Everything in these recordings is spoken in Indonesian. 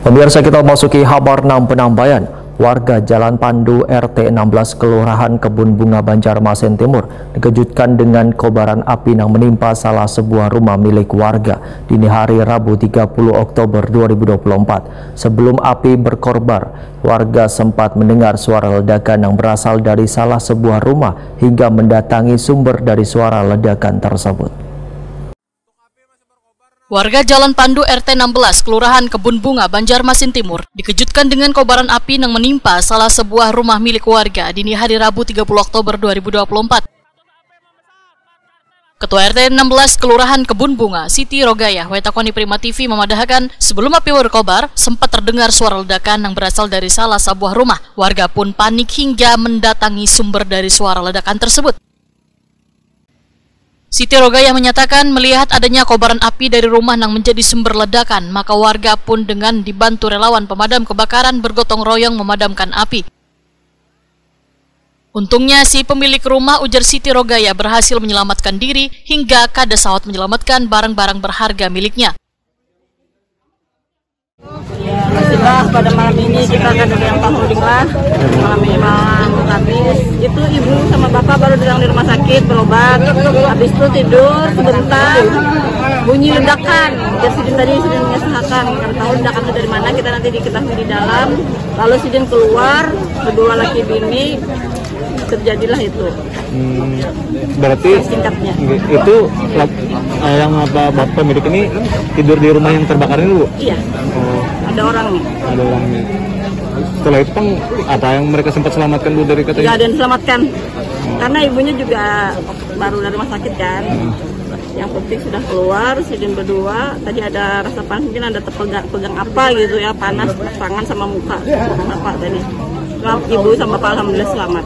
Pemirsa, kita masuki kabar 6 penambayan. Warga Jalan Pandu RT 16 Kelurahan Kebun Bunga Banjarmasin Timur dikejutkan dengan kobaran api yang menimpa salah sebuah rumah milik warga dini hari Rabu 30 Oktober 2024. Sebelum api berkorbar, warga sempat mendengar suara ledakan yang berasal dari salah sebuah rumah hingga mendatangi sumber dari suara ledakan tersebut. Warga Jalan Pandu RT 16 Kelurahan Kebun Bunga Banjarmasin Timur dikejutkan dengan kobaran api yang menimpa salah sebuah rumah milik warga dini hari Rabu 30 Oktober 2024. Ketua RT 16 Kelurahan Kebun Bunga, Siti Rogayah, Wetakoni Prima TV memadahkan sebelum api berkobar sempat terdengar suara ledakan yang berasal dari salah sebuah rumah. Warga pun panik hingga mendatangi sumber dari suara ledakan tersebut. Siti Rogayah menyatakan melihat adanya kobaran api dari rumah yang menjadi sumber ledakan, maka warga pun dengan dibantu relawan pemadam kebakaran bergotong royong memadamkan api. Untungnya si pemilik rumah, ujar Siti Rogayah, berhasil menyelamatkan diri hingga kada sawat menyelamatkan barang-barang berharga miliknya. Alhamdulillah pada malam ini kita ada yang paholding lah. Malam ini malam habis itu ibu sama bapak baru datang di rumah sakit berobat. Habis itu tidur sebentar bunyi ledakan. Jadi Sidin tadi sudah mengesahkan karena tahu ledakan itu dari mana, kita nanti diketahui di dalam. Lalu Sidin keluar, berdua laki bini, terjadilah itu. Berarti singkatnya itu yang bapak pemilik ini tidur di rumah yang terbakar ini, Bu? Iya. Ada orangnya. Ada orangnya. Setelah itu kan apa yang mereka sempat selamatkan, Bu, dari katanya? Tidak ada yang selamatkan. Karena ibunya juga baru dari rumah sakit kan. Yang penting sudah keluar, Sidin berdua. Tadi ada rasa panas, mungkin ada pegang apa gitu ya, panas tangan sama muka. Bapak tadi. Ibu sama bapak alhamdulillah selamat.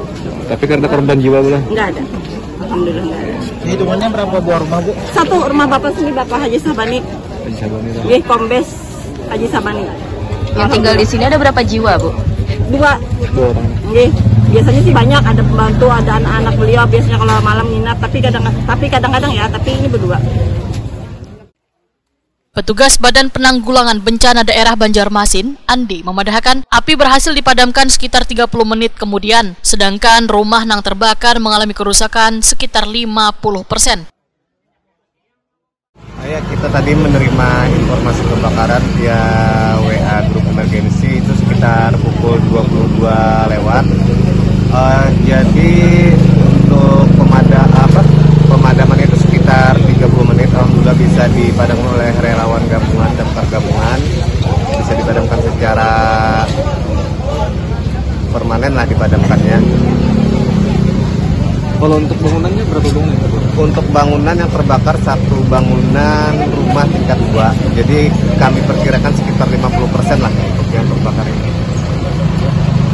Tapi karena korban jiwa, Bu? Enggak ada. Alhamdulillah enggak ada. Hitungannya berapa buah rumah, Bu? Satu rumah bapak sini, Bapak Haji Sabani. Haji Sabani. Nggih, Kombes Haji Sabani. Yang tinggal di sini ada berapa jiwa, Bu? Dua orang. Nggih. Biasanya sih banyak, ada pembantu, ada anak-anak beliau biasanya kalau malam nginap, tapi kadang-kadang ya, tapi ini berdua. Petugas Badan Penanggulangan Bencana Daerah Banjarmasin, Andi, memadahkan api berhasil dipadamkan sekitar 30 menit kemudian, sedangkan rumah yang terbakar mengalami kerusakan sekitar 50%. Ya, kita tadi menerima informasi kebakaran via WA grup emergensi itu sekitar pukul 22 lewat. Jadi untuk pemadaman itu sekitar 30 menit. Alhamdulillah bisa dipadamkan oleh relawan gabungan damkar gabungan. Bisa dipadamkan secara permanen lah dipadamkannya. Kalau untuk bangunannya berapa bangunan? Untuk bangunan yang terbakar satu bangunan rumah tingkat 2. Jadi kami perkirakan sekitar 50% lah untuk yang terbakar ini.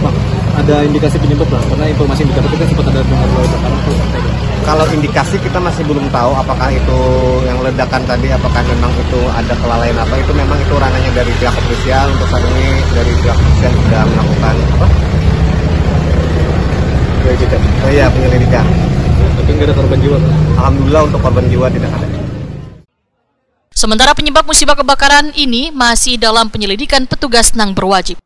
Pak, ada indikasi penyebab lah? Karena informasi indikator kita sempat ada dengar ledakan itu. Kalau indikasi kita masih belum tahu apakah itu yang ledakan tadi, apakah memang itu ada kelalaian apa. Itu memang itu ranahnya dari pihak kepolisian. Untuk saat ini dari pihak kepolisian sudah melakukan penyelidikan. Tapi nggak ada korban jiwa, Pak? Alhamdulillah untuk korban jiwa tidak ada. Sementara penyebab musibah kebakaran ini masih dalam penyelidikan petugas yang berwajib.